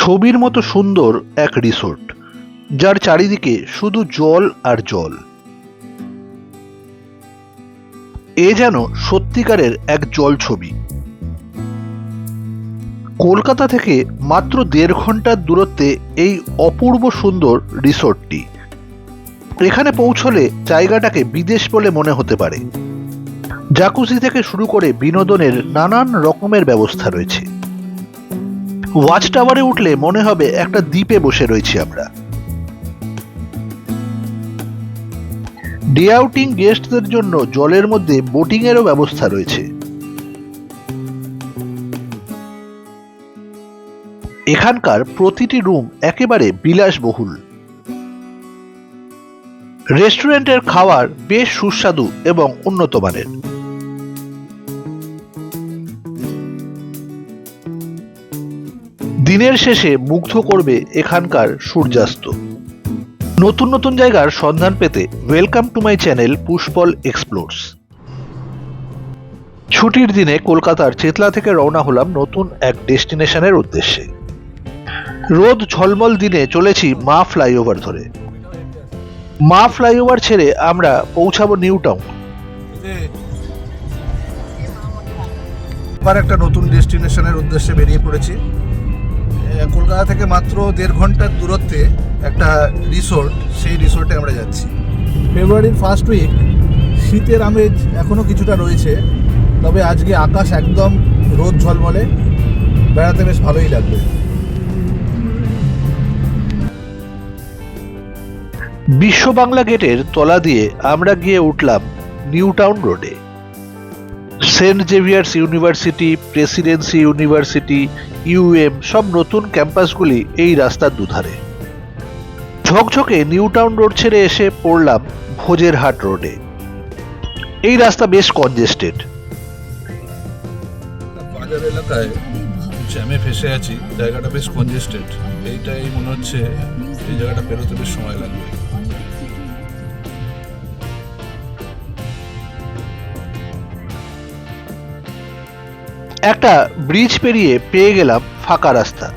ছবির মতো সুন্দর এক রিসোর্ট, যার চারিদিকে শুধু জল আর জল। এ যেন সত্যিকারের এক জল ছবি। কলকাতা থেকে মাত্র 1.5 ঘন্টার দূরত্বে এই অপূর্ব সুন্দর রিসোর্টটি। এখানে পৌঁছলে জায়গাটাকে বিদেশ বলে মনে হতে পারে। জাকুজি থেকে শুরু করে বিনোদনের নানান রকমের ব্যবস্থা রয়েছে। ওয়াচ টাওয়ারে উঠলে মনে হবে একটা দ্বীপে বসে রয়েছি আমরা। ডে আউটিং গেস্টদের জন্য জলের মধ্যে বোটিং এরও ব্যবস্থা রয়েছে। এখানকার প্রতিটি রুম একেবারে বিলাসবহুল। রেস্টুরেন্টের খাবার বেশ সুস্বাদু এবং উন্নত মানের। দিনের শেষে মুগ্ধ করবে এখানকার সূর্যাস্ত। নতুন নতুন জায়গার সন্ধান পেতে welcome to my channel Pushpal explores. ছুটির দিনে কলকাতার চেতলা থেকে রওনা হলাম নতুন এক ডেস্টিনেশনের উদ্দেশ্যে। রোদ ঝলমল দিনে চলেছি মা ফ্লাইওভার ধরে। মা ফ্লাইওভার ছেড়ে আমরা পৌঁছাবো নিউ টাউন। আবার একটা নতুন ডেস্টিনেশনের উদ্দেশ্যে বেরিয়ে পড়েছি। কলকাতা থেকে মাত্র 1.5 ঘন্টার দূরত্বে একটা রিসোর্ট, সেই রিসোর্টে আমরা যাচ্ছি। ফেব্রুয়ারির ফার্স্ট উইক, শীতের আমেজ এখনও কিছুটা রয়েছে, তবে আজকে আকাশ একদম রোদ ঝলমলে, বেড়াতে বেশ ভালোই লাগবে। বিশ্ব বাংলা গেটের তলা দিয়ে আমরা গিয়ে উঠলাম নিউ টাউন রোডে। Saint Xavier's University, Presidency University, UEM সব নতুন ক্যাম্পাসগুলি এই রাস্তার দুধারে। ঝকঝকে নিউ টাউন রোড ছেড়ে এসে পড়লাম ভোজের হাট রোডে। এই রাস্তা বেশ কনজেস্টেড। বাজার এলাকায় জ্যামে ফেসে আছি, জায়গাটা বেশ কনজেস্টেড। এইটাই মনে হচ্ছে এই জায়গাটা পেরোতে বেশ সময় লাগবে। একটা ব্রিজ পেরিয়ে পেয়ে গেলাম ফাঁকা রাস্তা,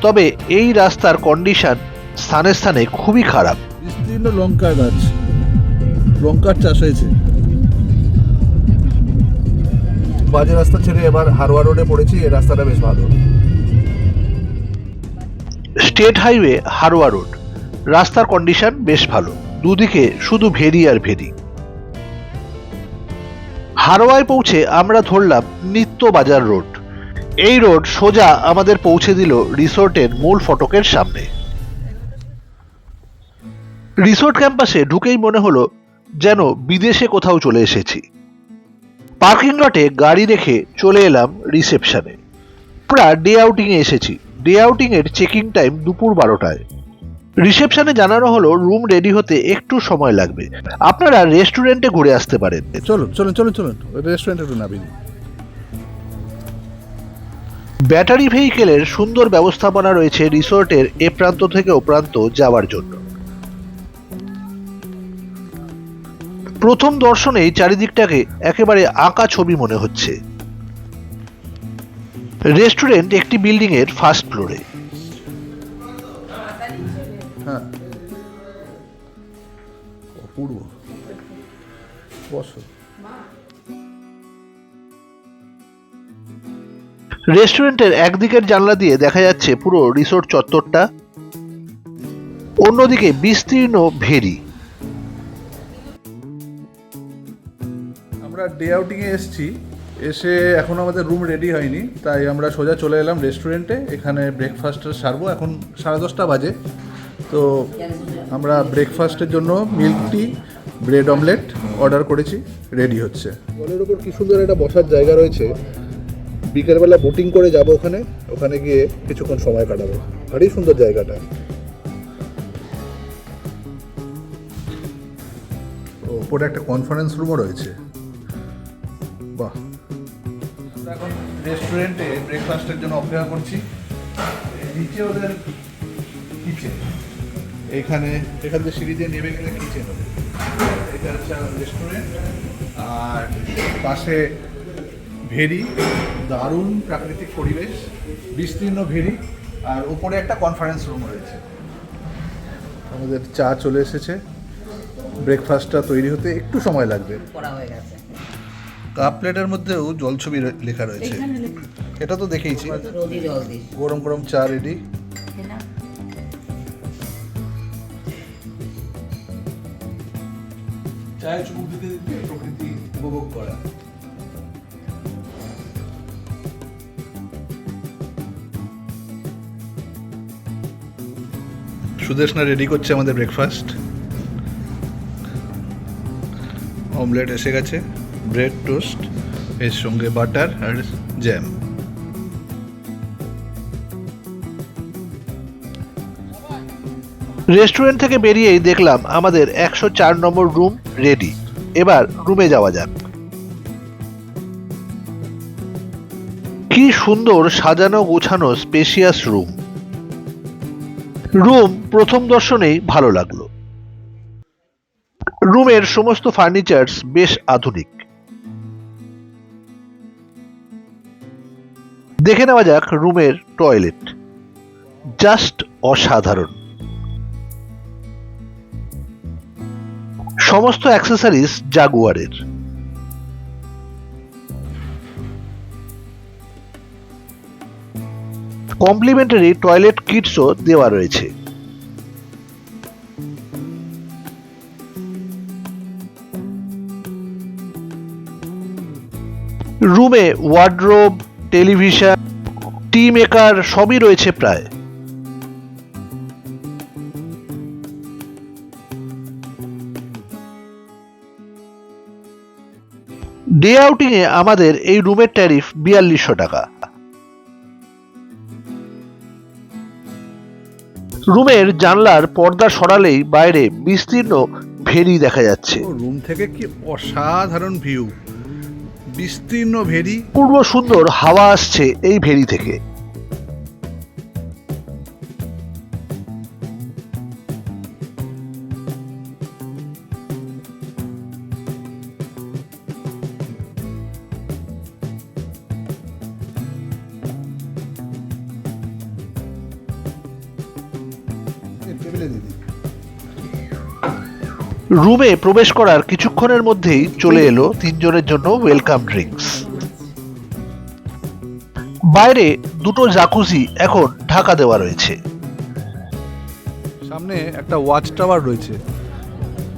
তবে এই রাস্তার কন্ডিশন স্থানে স্থানে খুবই খারাপ। বিস্তীর্ণ লঙ্কা গাছ, লঙ্কার চাষ হয়েছে। বাজে রাস্তা ছেড়ে এবার হারোয়া রোডে পড়েছি। এই রাস্তাটা বেশ ভালো। স্টেট হাইওয়ে হারোয়া রোড, রাস্তার কন্ডিশন বেশ ভালো, দুদিকে শুধু ভেরি আর ভেরি। হারোয়ায় পৌঁছে আমরা ধরলাম নিত্য বাজার রোড। এই রোড সোজা আমাদের পৌঁছে দিল রিসোর্টের মূল ফটকের সামনে। রিসোর্ট ক্যাম্পাসে ঢুকেই মনে হলো যেন বিদেশে কোথাও চলে এসেছি। পার্কিং লটে গাড়ি রেখে চলে এলাম রিসেপশনে। আমরা ডে আউটিং এ এসেছি। ডে আউটিং এর চেকিং টাইম দুপুর 12টায়। রিসেপশনে জানানো হলো রুম রেডি হতে একটু সময় লাগবে, আপনারা রেস্টুরেন্টে ঘুরে আসতে পারেন। চলুন চলুন চলুন চলুন, রেস্টুরেন্টে একটু নামিয়ে দিন। ব্যাটারি ভেহিকেলের সুন্দর ব্যবস্থাপনা রয়েছে রিসোর্টের এ প্রান্ত থেকে ও প্রান্ত যাওয়ার জন্য। প্রথম দর্শনেই চারিদিকটাকে একেবারে আঁকা ছবি মনে হচ্ছে। রেস্টুরেন্ট একটি বিল্ডিং এর ফার্স্ট ফ্লোরে। হ্যাঁ, অপূর্ব। বসো। রেস্টুরেন্টের একদিকের জানলা দিয়ে দেখা যাচ্ছে পুরো রিসোর্ট চত্বরটা, অন্যদিকে বিস্তীর্ণ ভেরি। আমরা ডে আউটিংয়ে এসেছি, এসে এখন আমাদের রুম রেডি হয়নি, তাই আমরা সোজা চলে এলাম রেস্টুরেন্টে। এখানে ব্রেকফাস্টটা সারবো। এখন 10:30 বাজে। তো আমরা ব্রেকফাস্টের জন্য milk tea, bread omelette order করেছি, রেডি হচ্ছে। জলের ওপর কি সুন্দর একটা বসার জায়গা রয়েছে। বিকেলবেলা বোটিং করে যাব ওখানে, ওখানে গিয়ে কিছুক্ষণ সময় কাটাবো। ভারী সুন্দর জায়গাটা। ওপরে একটা কনফারেন্স রুমও রয়েছে। বাহ। আমরা এখন রেস্টুরেন্টে ব্রেকফাস্টের জন্য অপেক্ষা করছি। নিচে ওদের কিচেন, এখান থেকে সিঁড়ি দিয়ে নেমে গেলে কিচেন হবে। এটা হচ্ছে রেস্টুরেন্ট, আর পাশে ভেরি, দারুণ প্রাকৃতিক পরিবেশ, বিস্তীর্ণ ভেরি, আর উপরে একটা কনফারেন্স রুম রয়েছে। আমাদের চা চলে এসেছে, ব্রেকফাস্টটা তৈরি হতে একটু সময় লাগবে। কাপ প্লেটের মধ্যেও জল ছবি লেখা রয়েছে, এটা তো দেখেইছি। গরম গরম চা রেডি। চায়ে চুমুক দিতে দিতে প্রকৃতি উপভোগ করা। সুদেশনা রেডি করছে আমাদের ব্রেকফাস্ট। অমলেট এসে গেছে, ব্রেড টোস্ট, এর সঙ্গে বাটার আর জ্যাম। রেস্টুরেন্ট থেকে বেরিয়েই দেখলাম আমাদের 104 নম্বর রুম রেডি। এবার রুমে যাওয়া যাক। কি সুন্দর সাজানো গোছানো স্পেশিয়াস রুম। রুম প্রথম দর্শনেই ভালো লাগলো। রুমের সমস্ত ফার্নিচারস বেশ আধুনিক। দেখে নেওয়া যাক রুমের টয়লেট, জাস্ট অসাধারণ। সমস্ত অ্যাক্সেসরিজ জাগুয়ারের। কমপ্লিমেন্টারি টয়লেট কিটসও দেওয়া রয়েছে। রুমে ওয়ার্ডরোব, টেলিভিশন, টি মেকার সবই রয়েছে প্রায়। ডে আউটিং এ আমাদের এই রুমের ট্যারিফ 4200 টাকা। রুমের জানলার পর্দা সরালেই বাইরে বিস্তীর্ণ ভেরি দেখা যাচ্ছে। রুম থেকে কি অসাধারণ ভিউ, বিস্তীর্ণ ভেরি। পূর্ব সুন্দর হাওয়া আসছে এই ভেরি থেকে। রুমে প্রবেশ করার কিছুক্ষণের মধ্যেই চলে এলো 3 জনের জন্য ওয়েলকাম ড্রিঙ্কস। বাইরে দুটো জাকুজি এখন ঢাকা দেওয়া রয়েছে। সামনে একটা ওয়াচ টাওয়ার রয়েছে,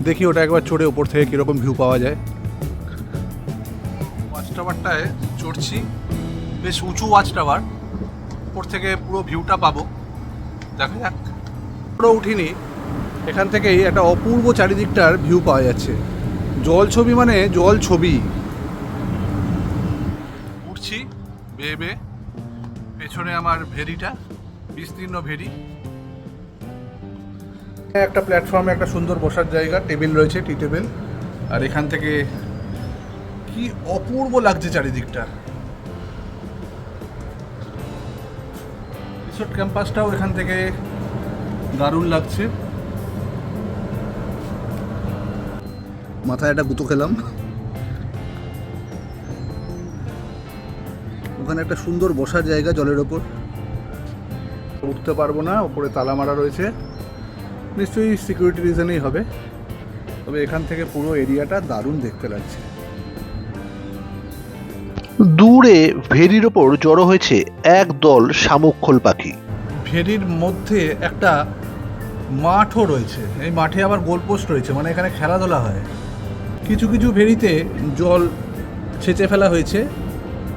দেখি ওটা একবার চড়ে ওপর থেকে কিরকম ভিউ পাওয়া যায়। ওয়াচ টাওয়ারটায় চড়ছি, বেশ উঁচু ওয়াচ টাওয়ার, উপর থেকে পুরো ভিউটা পাবো। দেখা যাক। পুরো উঠিনি, এখান থেকেই একটা অপূর্ব চারিদিকটার ভিউ পাওয়া যাচ্ছে। জল ছবি মানে জল ছবি। উঠছি বেয়ে বেয়ে, পেছনে আমার ভেরিটা, বিস্তীর্ণ ভেরি। একটা প্ল্যাটফর্মে একটা সুন্দর বসার জায়গা, টেবিল রয়েছে, টি টেবিল। আর এখান থেকে কি অপূর্ব লাগছে চারিদিকটা। রিসোর্ট ক্যাম্পাসটাও এখান থেকে দারুণ লাগছে। মাথায় একটা গুঁতো খেলাম। ওখানে একটা সুন্দর বসার জায়গা জলের ওপর। উঠতে পারবো না, ওপরে তালা মারা রয়েছে, নিশ্চয়ই সিকিউরিটি রিজনেই হবে। তবে এখান থেকে পুরো এরিয়াটা দারুণ দেখতে লাগছে। দূরে ভেরির ওপর জড়ো হয়েছে এক দল শামুকখোল পাখি। ভেরির মধ্যে একটা মাঠও রয়েছে, এই মাঠে আবার গোলপোস্ট রয়েছে, মানে এখানে খেলাধুলা হয়। কিছু কিছু ভেরিতে জল ছেঁচে ফেলা হয়েছে,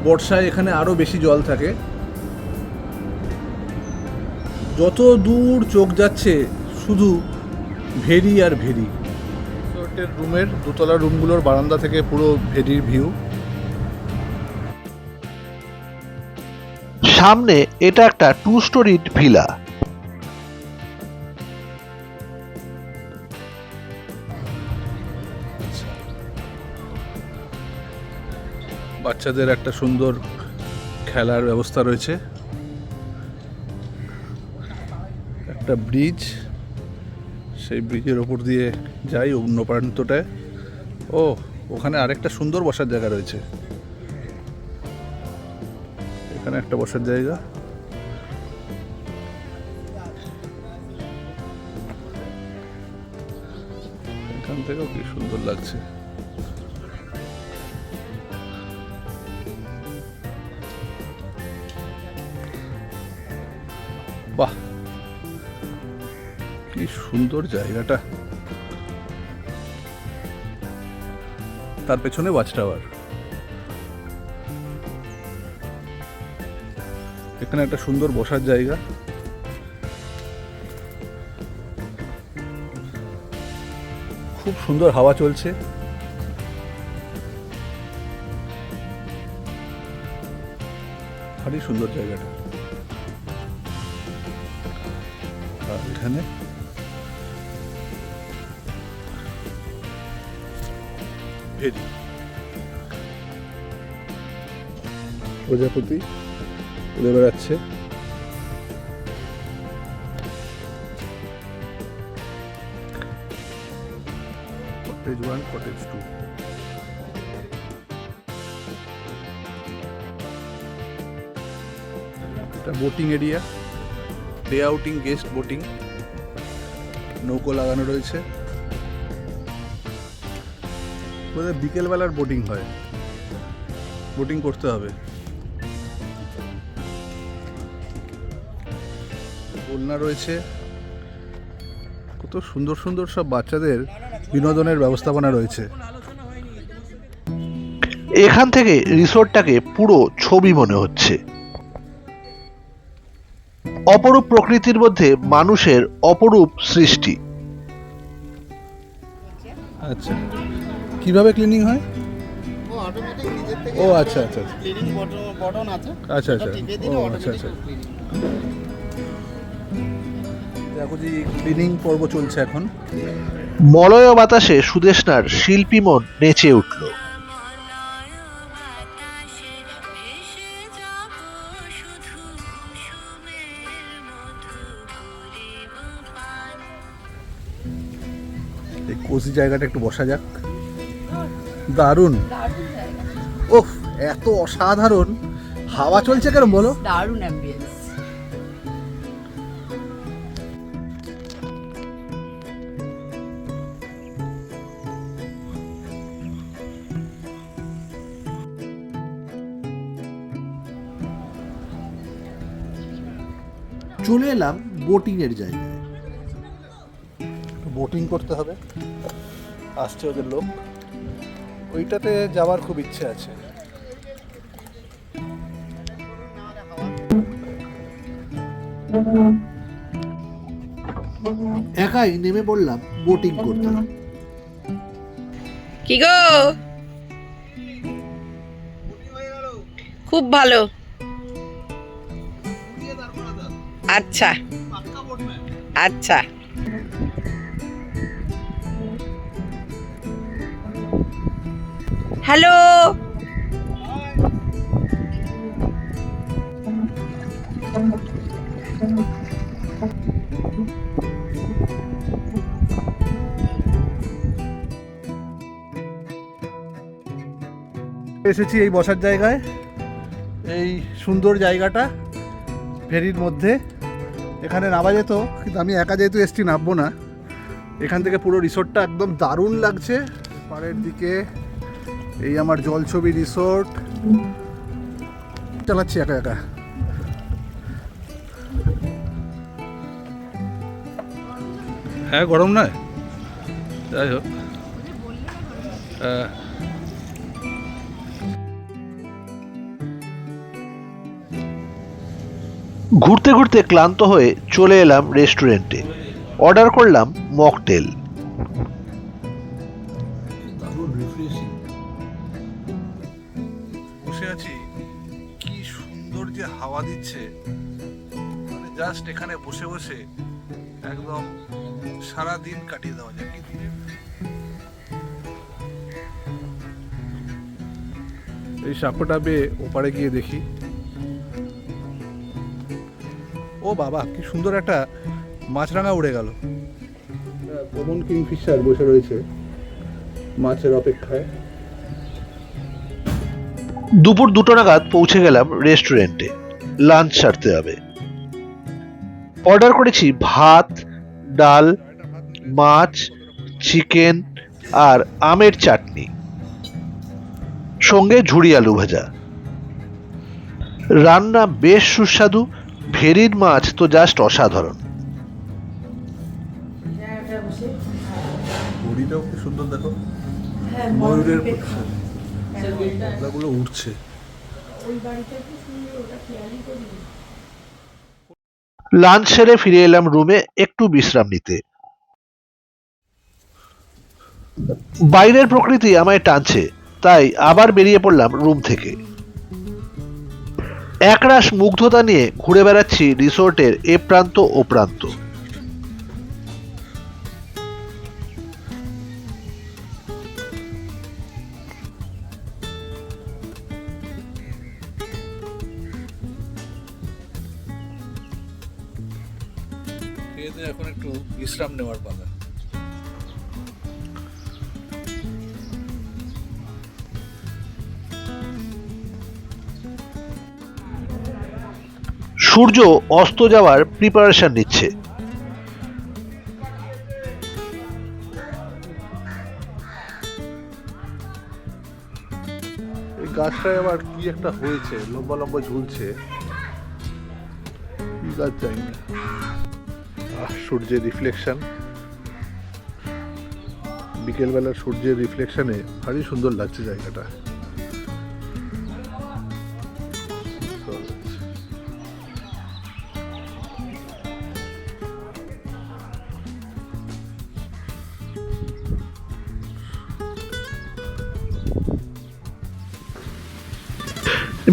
বর্ষায় এখানে আরও বেশি জল থাকে। যত দূর চোখ যাচ্ছে শুধু ভেরি আর ভেরি। রিসোর্টের রুমের দোতলা রুমগুলোর বারান্দা থেকে পুরো ভেরির ভিউ। সামনে এটা একটা 2 স্টোরিড ভিলা। বাচ্চাদের একটা সুন্দর খেলার ব্যবস্থা রয়েছে। একটা ব্রিজ, সেই ব্রিজের ওপর দিয়ে যাই অন্য প্রান্তটায়। ও, ওখানে আরেকটা সুন্দর বসার জায়গা রয়েছে। এখানে একটা বসার জায়গা। থেকেও কি সুন্দর লাগছে। বাহ, কি সুন্দর জায়গাটা। তার পেছনে ওয়াচ টাওয়ার। এখানে একটা সুন্দর বসার জায়গা। খুব সুন্দর হাওয়া চলছে। ভারী সুন্দর জায়গাটা। আর এখানে ভেরি প্রজাপতি উড়ে বেড়াচ্ছে। Cottage 1, cottage 2। এটা boating area, day outing, guest boating. নৌকো লাগানো রয়েছে। বোধহয় বিকেলবেলার বোটিং হয়, বোটিং করতে হবে। দোলনা রয়েছে। কত সুন্দর সুন্দর সব বাচ্চাদের বিনোদনের ব্যবস্থাপনা রয়েছে। এখান থেকে রিসোর্টটাকে পুরো ছবি মনে হচ্ছে। অপরূপ প্রকৃতির মধ্যে মানুষের অপরূপ সৃষ্টি। আচ্ছা, কিভাবে ক্লিনিং হয়? ও অটোমেটিক নিজের থেকে ও আচ্ছা আচ্ছা ক্লিনিং বটন আছে। আচ্ছা আচ্ছা। ওটা টিপে ও দিলে আচ্ছা অটোমেটিক আচ্ছা। ক্লিনিং। দেখো যে ক্লিনিং পর্ব চলছে এখন। মলয় বাতাসে সুদেষ্ণার শিল্পী মন নেচে উঠল। এই কোজি জায়গাটা একটু বসা যাক। দারুণ। ওহ, এত অসাধারণ হাওয়া চলছে কেন বলো? দারুণ অ্যাম্বিয়েন্স। চলে এলাম বোটিং এর জায়গায়। বোটিং করতে হবে, আসছে ওদের লোক। ওইটাতে যাওয়ার খুব ইচ্ছে আছে। একাই নেমে পড়লাম বোটিং করতে। কি গো, খুব ভালো। আচ্ছা আচ্ছা। হ্যালো, এসেছি এই বসার জায়গায়। এই সুন্দর জায়গাটা ফেরির মধ্যে। এখানে নামা যেত, কিন্তু আমি একা যেহেতু এসছি নামবো না। এখান থেকে পুরো রিসোর্টটা একদম দারুণ লাগছে। পাড়ের দিকে এই আমার জলছবি রিসোর্ট। চালাচ্ছি একা একা। হ্যাঁ, গরম নয়, যাই হোক। ঘুরতে ঘুরতে ক্লান্ত হয়ে চলে এলাম রেস্টুরেন্টে। অর্ডার করলাম মকটেল। বসে আছি, কি সুন্দর যে হাওয়া দিচ্ছে। মানে জাস্ট এখানে বসে বসে একদম সারা দিন কাটিয়ে দেওয়া যায়। এই সাঁকোটা বেয়ে ওপারে গিয়ে দেখি। ও বাবা, কি সুন্দর একটা মাছরাঙা উড়ে গেল। কমন কিংফিশার বসে রয়েছে মাছের অপেক্ষায়। দুপুর 2টো নাগাদ পৌঁছে গেলাম রেস্টুরেন্টে। লাঞ্চ সারতে হবে। অর্ডার করেছি ভাত, ডাল, মাছ, চিকেন, আর আমের চাটনি, সঙ্গে ঝুড়ি আলু ভাজা। রান্না বেশ সুস্বাদু, ভেরির মাছ তো জাস্ট অসাধারণ। ঘুড়িটাও খুব সুন্দর, দেখো ময়ূরের পাতাগুলো উঠছে। লাঞ্চ সেরে ফিরে এলাম রুমে একটু বিশ্রাম নিতে। বাইরের প্রকৃতি আমায় টানছে, তাই আবার বেরিয়ে পড়লাম রুম থেকে। একরাশ মুগ্ধতা নিয়ে ঘুরে বেড়াচ্ছি রিসোর্টের এ প্রান্ত ও প্রান্ত। এখন একটু বিশ্রাম নেওয়ার পালা। সূর্য অস্ত যাওয়ার প্রিপারেশন নিচ্ছে। এই গাছটায় আবার কি একটা হয়েছে, লম্বা লম্বা ঝুলছে, কি গাছ জানি না। সূর্যের রিফ্লেকশন, বিকেলবেলার সূর্যের রিফ্লেকশনে ভারী সুন্দর লাগছে জায়গাটা।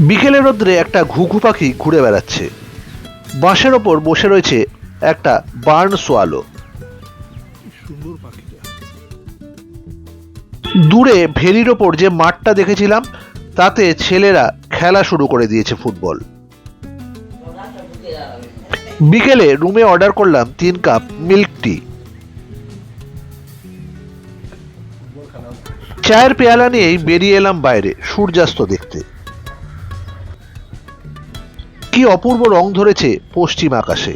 বিকেলের রোদ্রে একটা ঘুঘু পাখি ঘুরে বেড়াচ্ছে। বাঁশের ওপর বসে রয়েছে একটা বার্ন সোয়ালো। সুন্দর পাখিটা। দূরে ভেরির ওপর যে মাঠটা দেখেছিলাম, তাতে ছেলেরা খেলা শুরু করে দিয়েছে ফুটবল। বিকেলে রুমে অর্ডার করলাম 3 কাপ মিল্ক টি। চায়ের পেয়ালা নিয়েই বেরিয়ে এলাম বাইরে সূর্যাস্ত দেখতে। কি অপূর্ব রং ধরেছে পশ্চিম আকাশে।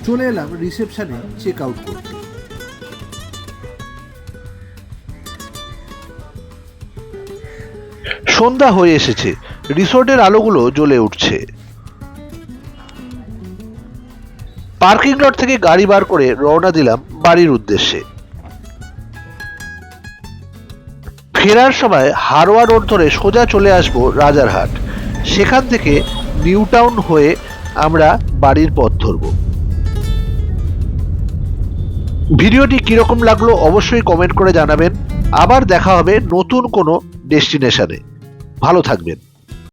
চলে এলাম রিসেপশনে চেক আউট করতে। সন্ধ্যা হয়ে এসেছে, রিসোর্টের আলোগুলো জ্বলে উঠছে। পার্কিং লট থেকে গাড়ি বার করে রওনা দিলাম বাড়ির উদ্দেশ্যে। ফেরার সময় হারোয়া রোড ধরে সোজা চলে আসব রাজারহাট, সেখান থেকে নিউ টাউন হয়ে আমরা বাড়ির পথ ধরব। ভিডিওটি কিরকম লাগলো অবশ্যই কমেন্ট করে জানাবেন। আবার দেখা হবে নতুন কোনো ডেস্টিনেশনে। ভালো থাকবেন।